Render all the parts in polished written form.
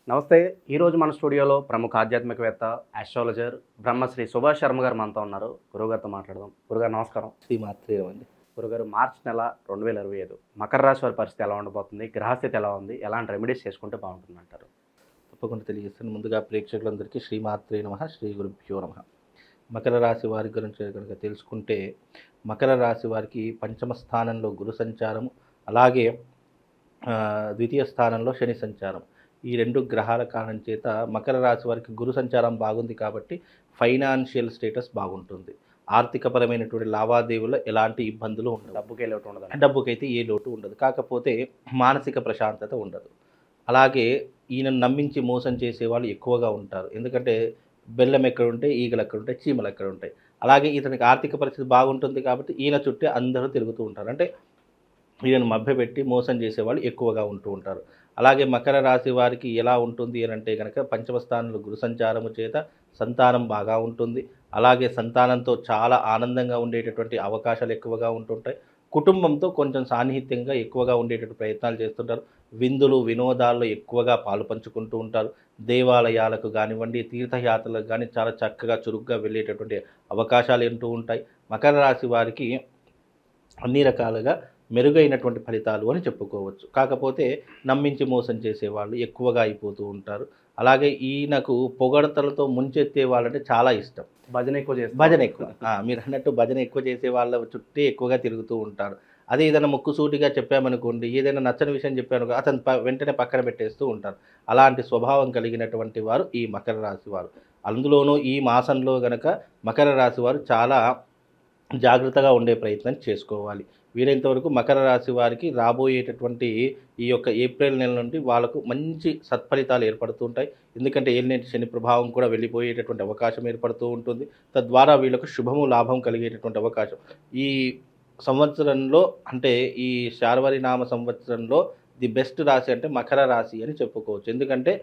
నమస్తే. ఈరోజు మన స్టూడియోలో ప్రముఖ ఆధ్యాత్మికవేత్త, ఆస్ట్రాలజర్ బ్రహ్మశ్రీ సుభాష్ శర్మ గారు మనతో ఉన్నారు. గురువుగారితో మాట్లాడదాం. గురుగారు నమస్కారం. శ్రీమాత్రే అండి. గురుగారు, మార్చి నెల 2025 మకర రాశి వారి పరిస్థితి ఎలా ఉండబోతుంది? గ్రహస్థితి ఎలా ఉంది? ఎలాంటి రెమెడీస్ చేసుకుంటే బాగుంటుందంటారు? తప్పకుండా తెలియజేస్తాను. ముందుగా ప్రేక్షకులందరికీ శ్రీమాత్రే నమః, శ్రీ గురుభ్యో నమః. మకర రాశి వారి గురించి కనుక తెలుసుకుంటే, మకర రాశి వారికి పంచమ స్థానంలో గురు సంచారం, అలాగే ద్వితీయ స్థానంలో శని సంచారం. ఈ రెండు గ్రహాల కారణం చేత మకర రాశి వారికి గురు సంచారం బాగుంది కాబట్టి ఫైనాన్షియల్ స్టేటస్ బాగుంటుంది. ఆర్థికపరమైనటువంటి లావాదేవీల్లో ఎలాంటి ఇబ్బందులు ఉండవు. డబ్బుకే లోటు ఉండదు. డబ్బుకైతే ఏ లోటు ఉండదు. కాకపోతే మానసిక ప్రశాంతత ఉండదు. అలాగే ఈయనను నమ్మించి మోసం చేసేవాళ్ళు ఎక్కువగా ఉంటారు. ఎందుకంటే బెల్లం ఎక్కడుంటే ఈగలు ఎక్కడుంటాయి, చీమలు ఎక్కడ ఉంటాయి. అలాగే ఇతనికి ఆర్థిక పరిస్థితి బాగుంటుంది కాబట్టి ఈయన చుట్టే అందరూ తిరుగుతూ ఉంటారు. అంటే ఈయనను మభ్యపెట్టి మోసం చేసేవాళ్ళు ఎక్కువగా ఉంటూ ఉంటారు. అలాగే మకర రాశి వారికి ఎలా ఉంటుంది అని అంటే కనుక, పంచమ స్థానంలో గురు సంచారము చేత సంతానం బాగా ఉంటుంది. అలాగే సంతానంతో చాలా ఆనందంగా ఉండేటటువంటి అవకాశాలు ఎక్కువగా ఉంటుంటాయి. కుటుంబంతో కొంచెం సాన్నిహిత్యంగా ఎక్కువగా ఉండేటటువంటి ప్రయత్నాలు చేస్తుంటారు. విందులు వినోదాల్లో ఎక్కువగా పాలు పంచుకుంటూ ఉంటారు. దేవాలయాలకు కానివ్వండి, తీర్థయాత్రలకు కానీ చాలా చక్కగా చురుగ్గా వెళ్ళేటటువంటి అవకాశాలు ఉంటూ ఉంటాయి. మకర రాశి వారికి అన్ని రకాలుగా మెరుగైనటువంటి ఫలితాలు అని చెప్పుకోవచ్చు. కాకపోతే నమ్మించి మోసం చేసేవాళ్ళు ఎక్కువగా అయిపోతూ ఉంటారు. అలాగే ఈయనకు పొగడతలతో ముంచెత్తే వాళ్ళంటే చాలా ఇష్టం. భజన ఎక్కువ చేస్తారు. భజన ఎక్కువ. మీరు అన్నట్టు భజన ఎక్కువ చేసే వాళ్ళ చుట్టే ఎక్కువగా తిరుగుతూ ఉంటారు. అదే ఏదైనా ముక్కుసూటిగా చెప్పామనుకోండి, ఏదైనా నచ్చని విషయం చెప్పామనుకో అతను వెంటనే పక్కన పెట్టేస్తూ ఉంటారు. అలాంటి స్వభావం కలిగినటువంటి వారు ఈ మకర రాశి వారు. అందులోనూ ఈ మాసంలో గనక మకర రాశి వారు చాలా జాగ్రత్తగా ఉండే ప్రయత్నం చేసుకోవాలి. వీలైనంతవరకు మకర రాశి వారికి రాబోయేటటువంటి ఈ యొక్క ఏప్రిల్ నెల నుండి వాళ్ళకు మంచి సత్ఫలితాలు ఏర్పడుతూ ఉంటాయి. ఎందుకంటే ఏలినాటి శని ప్రభావం కూడా వెళ్ళిపోయేటటువంటి అవకాశం ఏర్పడుతూ ఉంటుంది. తద్వారా వీళ్ళకు శుభము లాభం కలిగేటటువంటి అవకాశం ఈ సంవత్సరంలో, అంటే ఈ శార్వరినామ సంవత్సరంలో ది బెస్ట్ రాశి అంటే మకర రాశి అని చెప్పుకోవచ్చు. ఎందుకంటే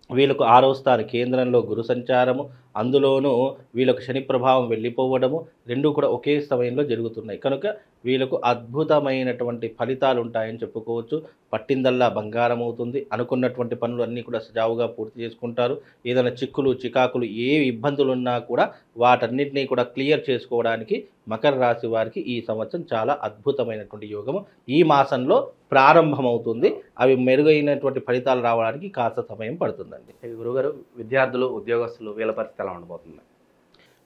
వీళ్ళకు 6వ స్థాన కేంద్రంలో గురు సంచారము, అందులోనూ వీళ్ళకు శని ప్రభావం వెళ్ళిపోవడము, రెండూ కూడా ఒకే సమయంలో జరుగుతున్నాయి. కనుక వీళ్ళకు అద్భుతమైనటువంటి ఫలితాలు ఉంటాయని చెప్పుకోవచ్చు. పట్టిందల్లా బంగారం అవుతుంది. అనుకున్నటువంటి పనులు అన్నీ కూడా సజావుగా పూర్తి చేసుకుంటారు. ఏదైనా చిక్కులు చికాకులు ఏ ఇబ్బందులు ఉన్నా కూడా వాటన్నిటినీ కూడా క్లియర్ చేసుకోవడానికి మకర రాశి వారికి ఈ సంవత్సరం చాలా అద్భుతమైనటువంటి యోగము ఈ మాసంలో ప్రారంభమవుతుంది. అవి మెరుగైనటువంటి ఫలితాలు రావడానికి కాస్త సమయం పడుతుందండి. గురుగారు, విద్యార్థులు, ఉద్యోగస్తులు వీళ్ళ పరిస్థితి ఎలా ఉండబోతుంది?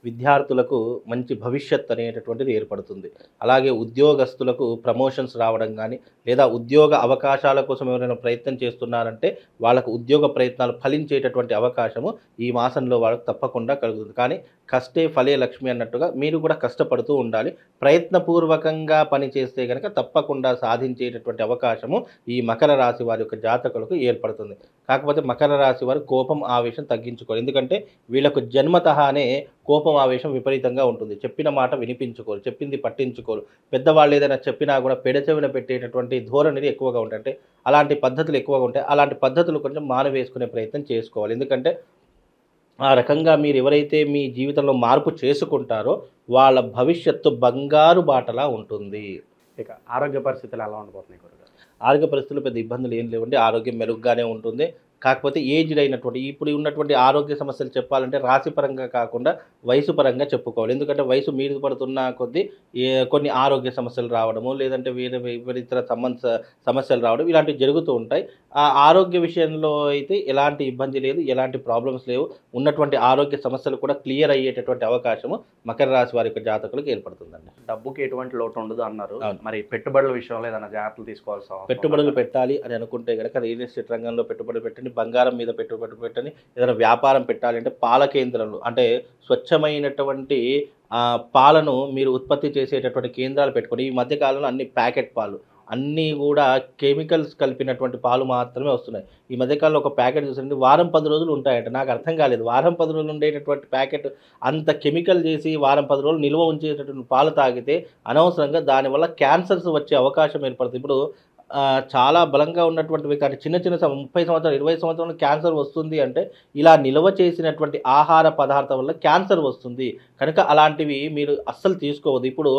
విద్యార్థులకు మంచి భవిష్యత్ అనేటటువంటిది ఏర్పడుతుంది. అలాగే ఉద్యోగస్తులకు ప్రమోషన్స్ రావడం కానీ, లేదా ఉద్యోగ అవకాశాల కోసం ఎవరైనా ప్రయత్నం చేస్తున్నారంటే వాళ్ళకు ఉద్యోగ ప్రయత్నాలు ఫలించేటటువంటి అవకాశము ఈ మాసంలో వాళ్ళకు తప్పకుండా కలుగుతుంది. కానీ కష్టే ఫలే లక్ష్మి అన్నట్టుగా మీరు కూడా కష్టపడుతూ ఉండాలి. ప్రయత్నపూర్వకంగా పని చేస్తే కనుక తప్పకుండా సాధించేటటువంటి అవకాశము ఈ మకర రాశి వారి యొక్క జాతకులకు ఏర్పడుతుంది. కాకపోతే మకర రాశి వారు కోపం ఆవేశం తగ్గించుకోవాలి. ఎందుకంటే వీళ్ళకు జన్మతహానే కోపం ఆవేశం విపరీతంగా ఉంటుంది. చెప్పిన మాట వినిపించుకోరు, చెప్పింది పట్టించుకోరు. పెద్దవాళ్ళు ఏదైనా చెప్పినా కూడా పెడచెవిన పెట్టేటటువంటి ధోరణిది ఎక్కువగా ఉంటాయి. అంటే అలాంటి పద్ధతులు ఎక్కువగా ఉంటాయి. అలాంటి పద్ధతులు కొంచెం మానవేసుకునే ప్రయత్నం చేసుకోవాలి. ఎందుకంటే ఆ రకంగా మీరు ఎవరైతే మీ జీవితంలో మార్పు చేసుకుంటారో వాళ్ళ భవిష్యత్తు బంగారు బాటలా ఉంటుంది. ఇక ఆరోగ్య పరిస్థితులు ఎలా ఉండబోతున్నాయి గురుగారు? ఆరోగ్య పరిస్థితులు పెద్ద ఇబ్బందులు ఏం లేవండి. ఆరోగ్యం మెరుగ్గానే ఉంటుంది. కాకపోతే ఏజ్డ్ అయినటువంటి ఇప్పుడు ఉన్నటువంటి ఆరోగ్య సమస్యలు చెప్పాలంటే రాశి పరంగా కాకుండా వయసు పరంగా చెప్పుకోవాలి. ఎందుకంటే వయసు మీద పడుతున్న కొద్దీ కొన్ని ఆరోగ్య సమస్యలు రావడము, లేదంటే వేరే ఇతర సమస్యలు రావడం ఇలాంటివి జరుగుతూ ఉంటాయి. ఆ ఆరోగ్య విషయంలో అయితే ఎలాంటి ఇబ్బంది లేదు, ఎలాంటి ప్రాబ్లమ్స్ లేవు. ఉన్నటువంటి ఆరోగ్య సమస్యలు కూడా క్లియర్ అయ్యేటటువంటి అవకాశము మకర రాశి వారి యొక్క జాతకులకు ఏర్పడుతుందండి. డబ్బుకి ఎటువంటి లోటు ఉండదు అన్నారు. అవును. మరి పెట్టుబడుల విషయంలో ఏదైనా జాగ్రత్తలు తీసుకోవాల్సిన అవసరం పెట్టుబడులు పెట్టాలి అని అనుకుంటే కనుక రియల్ ఎస్టేట్ రంగంలో పెట్టుబడి పెట్టండి, బంగారం మీద పెట్టుబడి పెట్టండి. ఏదైనా వ్యాపారం పెట్టాలి అంటే పాల కేంద్రాలు, అంటే స్వచ్ఛమైనటువంటి పాలను మీరు ఉత్పత్తి చేసేటటువంటి కేంద్రాలు పెట్టుకోండి. ఈ మధ్యకాలంలో అన్ని ప్యాకెట్ పాలు, అన్నీ కూడా కెమికల్స్ కలిపినటువంటి పాలు మాత్రమే వస్తున్నాయి. ఈ మధ్యకాలంలో ఒక ప్యాకెట్ చూసండి వారం 10 రోజులు ఉంటాయంట. నాకు అర్థం కాలేదు. వారం 10 రోజులు ఉండేటటువంటి ప్యాకెట్ అంత కెమికల్ చేసి వారం 10 రోజులు నిల్వ ఉంచేటటువంటి పాలు తాగితే అనవసరంగా దానివల్ల క్యాన్సర్స్ వచ్చే అవకాశం ఏర్పడుతుంది. ఇప్పుడు చాలా బలంగా ఉన్నటువంటి వ్యక్తి అంటే చిన్న చిన్న 30 సంవత్సరాలు 20 సంవత్సరాలు క్యాన్సర్ వస్తుంది అంటే ఇలా నిల్వ చేసినటువంటి ఆహార పదార్థం వల్ల క్యాన్సర్ వస్తుంది. కనుక అలాంటివి మీరు అస్సలు తీసుకోవద్దు. ఇప్పుడు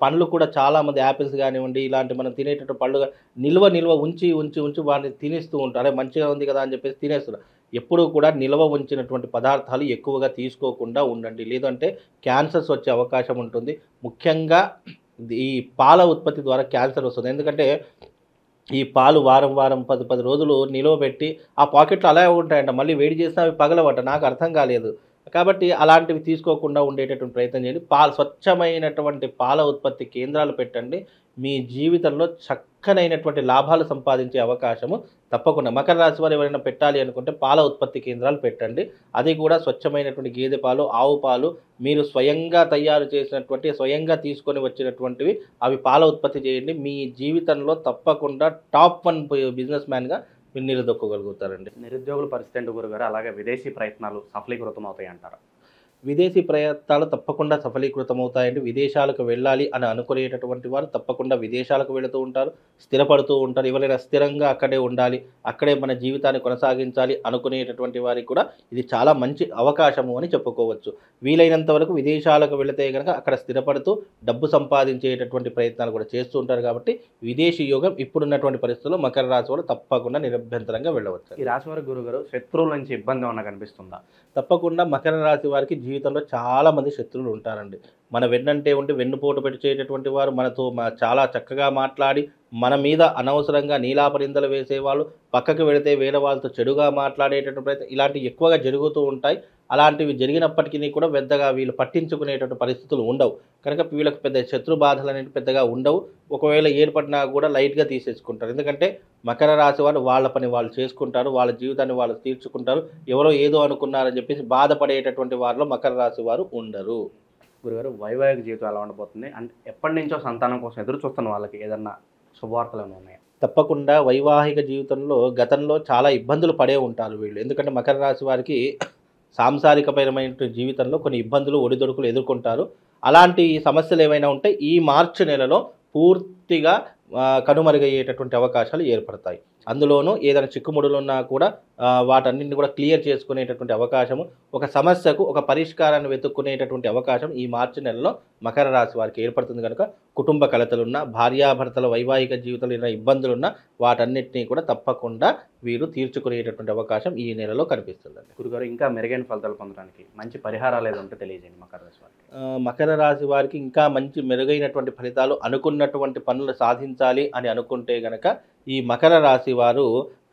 పండ్లు కూడా చాలామంది యాపిల్స్ కానివ్వండి, ఇలాంటి మనం తినేటటువంటి పళ్ళు నిల్వ ఉంచి వాటిని తినేస్తూ ఉంటారు. అరే మంచిగా ఉంది కదా అని చెప్పేసి తినేస్తున్నారు. ఎప్పుడూ కూడా నిల్వ ఉంచినటువంటి పదార్థాలు ఎక్కువగా తీసుకోకుండా ఉండండి. లేదంటే క్యాన్సర్స్ వచ్చే అవకాశం ఉంటుంది. ముఖ్యంగా ఈ పాల ఉత్పత్తి ద్వారా క్యాన్సర్ వస్తుంది. ఎందుకంటే ఈ పాలు వారం 10 రోజులు నిలువ పెట్టి ఆ పాకెట్లు అలాగే ఉంటాయంట. మళ్ళీ వేడి చేసినా అవి పగలవట. నాకు అర్థం కాలేదు. కాబట్టి అలాంటివి తీసుకోకుండా ఉండేటటువంటి ప్రయత్నం చేయండి. స్వచ్ఛమైనటువంటి పాల ఉత్పత్తి కేంద్రాలు పెట్టండి. మీ జీవితంలో చక్కనైనటువంటి లాభాలు సంపాదించే అవకాశము తప్పకుండా. మకర రాశి వారు ఎవరైనా పెట్టాలి అనుకుంటే పాల ఉత్పత్తి కేంద్రాలు పెట్టండి. అది కూడా స్వచ్ఛమైనటువంటి గేదె పాలు, ఆవు పాలు మీరు స్వయంగా తయారు చేసినటువంటి, స్వయంగా తీసుకొని వచ్చినటువంటివి అవి పాల ఉత్పత్తి చేయండి. మీ జీవితంలో తప్పకుండా టాప్ 1 బిజినెస్ మ్యాన్గా మీరు నిలదొక్కగలుగుతారండి. నిరుద్యోగుల పరిస్థితి ఏంటి గురుగారు? అలాగే విదేశీ ప్రయత్నాలు సఫలీకృతం అవుతాయి అంటారా? విదేశీ ప్రయత్నాలు తప్పకుండా సఫలీకృతమవుతాయండి. విదేశాలకు వెళ్ళాలి అని అనుకునేటటువంటి వారు తప్పకుండా విదేశాలకు వెళుతూ ఉంటారు, స్థిరపడుతూ ఉంటారు. ఎవరైనా స్థిరంగా అక్కడే ఉండాలి, అక్కడే మన జీవితాన్ని కొనసాగించాలి అనుకునేటటువంటి వారికి కూడా ఇది చాలా మంచి అవకాశము అని చెప్పుకోవచ్చు. వీలైనంత వరకు విదేశాలకు వెళితే కనుక అక్కడ స్థిరపడుతూ డబ్బు సంపాదించేటటువంటి ప్రయత్నాలు కూడా చేస్తూ ఉంటారు. కాబట్టి విదేశీ యోగం ఇప్పుడున్నటువంటి పరిస్థితుల్లో మకర రాశి వాళ్ళు తప్పకుండా నిరభ్యంతరంగా వెళ్ళవచ్చు. ఈ రాశి వారి గురుగారు శత్రువుల నుంచి ఇబ్బంది ఏమన్నా కనిపిస్తుందా? తప్పకుండా మకర రాశి వారికి జీవితంలో చాలామంది శత్రువులు ఉంటారండి. మన వెన్నంటే ఉండి వెన్నుపోటు పెట్టి చేయటటువంటి వారు, మనతో చాలా చక్కగా మాట్లాడి మన మీద అనవసరంగా నీలాపరిందలు వేసేవాళ్ళు, పక్కకు వెళితే వేరే వాళ్ళతో చెడుగా మాట్లాడేటటువంటి ప్రయత్నం ఇలాంటివి ఎక్కువగా జరుగుతూ ఉంటాయి. అలాంటివి జరిగినప్పటికీ కూడా పెద్దగా వీళ్ళు పట్టించుకునేటువంటి పరిస్థితులు ఉండవు. కనుక వీళ్ళకి పెద్ద శత్రు బాధలు అనేవి పెద్దగా ఉండవు. ఒకవేళ ఏర్పడినా కూడా లైట్గా తీసేసుకుంటారు. ఎందుకంటే మకర రాశి వారు వాళ్ళ పని వాళ్ళు చేసుకుంటారు, వాళ్ళ జీవితాన్ని వాళ్ళు తీర్చుకుంటారు. ఎవరో ఏదో అనుకున్నారని చెప్పేసి బాధపడేటటువంటి వారిలో మకర రాశి వారు ఉండరు. గురుగారు వైవాహిక జీవితం ఎలా ఉండబోతుంది? అంటే ఎప్పటి నుంచో సంతానం కోసం ఎదురు చూస్తున్న వాళ్ళకి ఏదన్నా శుభవార్తలు ఏమైనా ఉన్నాయా? తప్పకుండా వైవాహిక జీవితంలో గతంలో చాలా ఇబ్బందులు పడే ఉంటారు వీళ్ళు. ఎందుకంటే మకర రాశి వారికి సాంసారికపరమైన జీవితంలో కొన్ని ఇబ్బందులు, ఒడిదొడుకులు ఎదుర్కొంటారు. అలాంటి సమస్యలు ఏమైనా ఉంటే ఈ మార్చి నెలలో పూర్తిగా కనుమరుగయ్యేటటువంటి అవకాశాలు ఏర్పడతాయి. అందులోనూ ఏదైనా చిక్కుముడులు ఉన్నా కూడా వాటన్నింటిని కూడా క్లియర్ చేసుకునేటటువంటి అవకాశము, ఒక సమస్యకు ఒక పరిష్కారాన్ని వెతుక్కునేటటువంటి అవకాశం ఈ మార్చి నెలలో మకర రాశి వారికి ఏర్పడుతుంది. కనుక కుటుంబ కలతలున్నా, భార్యాభర్తల వైవాహిక జీవితంలో ఏదైనా ఇబ్బందులున్నా వాటన్నిటినీ కూడా తప్పకుండా వీరు తీర్చుకునేటటువంటి అవకాశం ఈ నెలలో కనిపిస్తుందండి. గురుగారు ఇంకా మెరుగైన ఫలితాలు పొందడానికి మంచి పరిహారాలు ఏదో ఉంటే తెలియజేయండి మకర రాశి వారికి. మకర రాశి వారికి ఇంకా మంచి మెరుగైనటువంటి ఫలితాలు, అనుకున్నటువంటి పనులు సాధించాలి అని అనుకుంటే గనక ఈ మకర రాశి వారు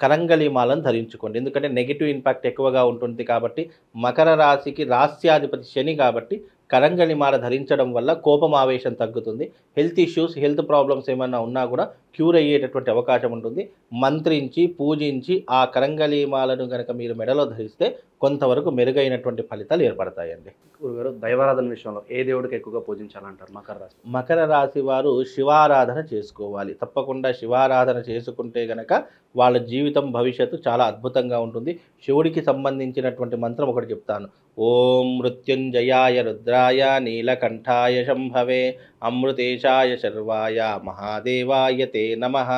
కరంగలి మాలను ధరించుకోండి. ఎందుకంటే నెగిటివ్ ఇంపాక్ట్ ఎక్కువగా ఉంటుంది కాబట్టి, మకర రాశికి రాస్యాధిపతి శని కాబట్టి కరంగలి మాల ధరించడం వల్ల కోపం, ఆవేశం తగ్గుతుంది. హెల్త్ ఇష్యూస్, హెల్త్ ప్రాబ్లమ్స్ ఏమైనా ఉన్నా కూడా క్యూర్ అయ్యేటటువంటి అవకాశం ఉంటుంది. మంత్రించి, పూజించి ఆ కరంగలి మాలను కనుక మీరు మెడలో ధరిస్తే కొంతవరకు మెరుగైనటువంటి ఫలితాలు ఏర్పడతాయండి. గురుగారు దైవారాధన విషయంలో ఏ దేవుడికి ఎక్కువగా పూజించాలంటారు మకర రాశి? మకర రాశి వారు శివారాధన చేసుకోవాలి. తప్పకుండా శివారాధన చేసుకుంటే గనక వాళ్ళ జీవితం, భవిష్యత్తు చాలా అద్భుతంగా ఉంటుంది. శివుడికి సంబంధించినటువంటి మంత్రం ఒకటి చెప్తాను. ఓం మృత్యుంజయాయ రుద్రాయ నీలకంఠాయ శంభవే అమృతేశాయ శర్వాయ మహాదేవాయ తే నమః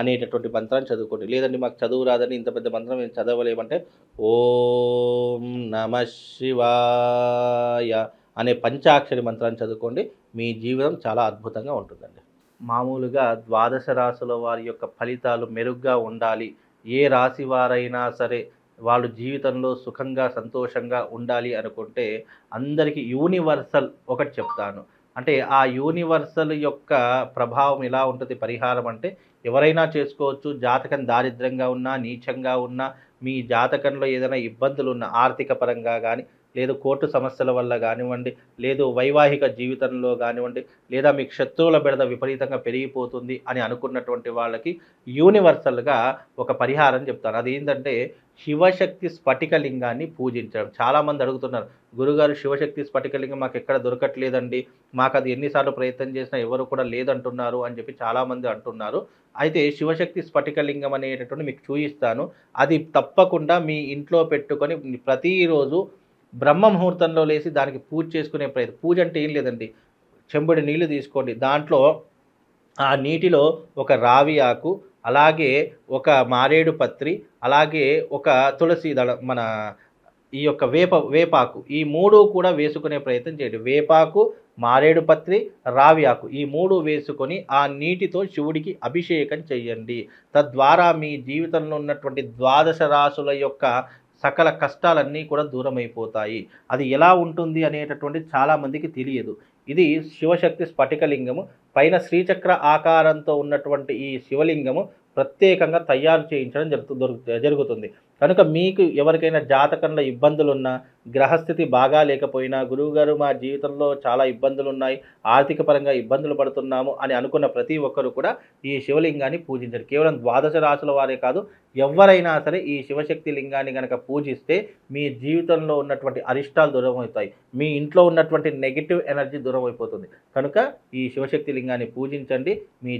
అనేటటువంటి మంత్రాన్ని చదువుకోండి. లేదండి మాకు చదువు రాదని ఇంత పెద్ద మంత్రం మేము చదవలేమంటే ఓం నమః శివాయ అనే పంచాక్షరి మంత్రాన్ని చదువుకోండి. మీ జీవితం చాలా అద్భుతంగా ఉంటుందండి. మామూలుగా ద్వాదశ రాశుల వారి యొక్క ఫలితాలు మెరుగ్గా ఉండాలి, ఏ రాశి వారైనా సరే వాళ్ళు జీవితంలో సుఖంగా, సంతోషంగా ఉండాలి అనుకుంటే అందరికీ యూనివర్సల్ ఒకటి చెప్తాను. అంటే ఆ యూనివర్సల్ యొక్క ప్రభావం ఎలా ఉంటుంది పరిహారం అంటే ఎవరైనా చేసుకోవచ్చు. జాతకం దారిద్ర్యంగా ఉన్నా, నీచంగా ఉన్నా, మీ జాతకంలో ఏదైనా ఇబ్బందులు ఉన్న ఆర్థిక పరంగా కానీ, లేదు కోర్టు సమస్యల వల్ల కానివ్వండి, లేదు వైవాహిక జీవితంలో కానివ్వండి, లేదా మీకు శత్రువుల బెడద విపరీతంగా పెరిగిపోతుంది అని అనుకున్నటువంటి వాళ్ళకి యూనివర్సల్గా ఒక పరిహారం చెప్తాను. అదేంటంటే శివశక్తి స్ఫటికలింగాన్ని పూజించడం. చాలామంది అడుగుతున్నారు, గురుగారు శివశక్తి స్ఫటికలింగం మాకు ఎక్కడ దొరకట్లేదండి, మాకు అది ఎన్నిసార్లు ప్రయత్నం చేసినా ఎవరు కూడా లేదంటున్నారు అని చెప్పి చాలామంది అంటున్నారు. అయితే శివశక్తి స్ఫటికలింగం అనేటటువంటి మీకు చూపిస్తాను. అది తప్పకుండా మీ ఇంట్లో పెట్టుకొని ప్రతిరోజు బ్రహ్మ ముహూర్తంలో లేచి దానికి పూజ చేసుకునే ప్రయత్నం. పూజ అంటే ఏం లేదండి, చెంబుడి నీళ్లు తీసుకోండి, దాంట్లో ఆ నీటిలో ఒక రావి ఆకు, అలాగే ఒక మారేడు పత్రి, అలాగే ఒక తులసి దళం, మన ఈ యొక్క వేపాకు, ఈ 3 కూడా వేసుకునే ప్రయత్నం చేయండి. వేపాకు, మారేడు పత్రి, రావి ఆకు, ఈ 3 వేసుకొని ఆ నీటితో శివుడికి అభిషేకం చెయ్యండి. తద్వారా మీ జీవితంలో ఉన్నటువంటి ద్వాదశ రాశుల యొక్క సకల కష్టాలన్నీ కూడా దూరమైపోతాయి. అది ఎలా ఉంటుంది అనేటటువంటిది చాలామందికి తెలియదు. ఇది శివశక్తి స్ఫటికలింగము. పైన శ్రీచక్ర ఆకారంతో ఉన్నటువంటి ఈ శివలింగము ప్రత్యేకంగా తయారు చేయించడం జరుగుతుంది. కనుక మీకు ఎవరికైనా జాతకంలో ఇబ్బందులున్నా, గ్రహస్థితి బాగా లేకపోయినా, గురువుగారు మా జీవితంలో చాలా ఇబ్బందులున్నాయి, ఆర్థిక పరంగా ఇబ్బందులు పడుతున్నాము అని అనుకున్న ప్రతి ఒక్కరు కూడా ఈ శివలింగాన్ని పూజించరు. కేవలం ద్వాదశ రాశుల వారే కాదు, ఎవరైనా సరే ఈ శివశక్తి లింగాన్ని కనుక పూజిస్తే మీ జీవితంలో ఉన్నటువంటి అరిష్టాలు దూరమవుతాయి. మీ ఇంట్లో ఉన్నటువంటి నెగిటివ్ ఎనర్జీ దూరం అయిపోతుంది. కనుక ఈ శివశక్తి లింగాన్ని పూజించండి. మీ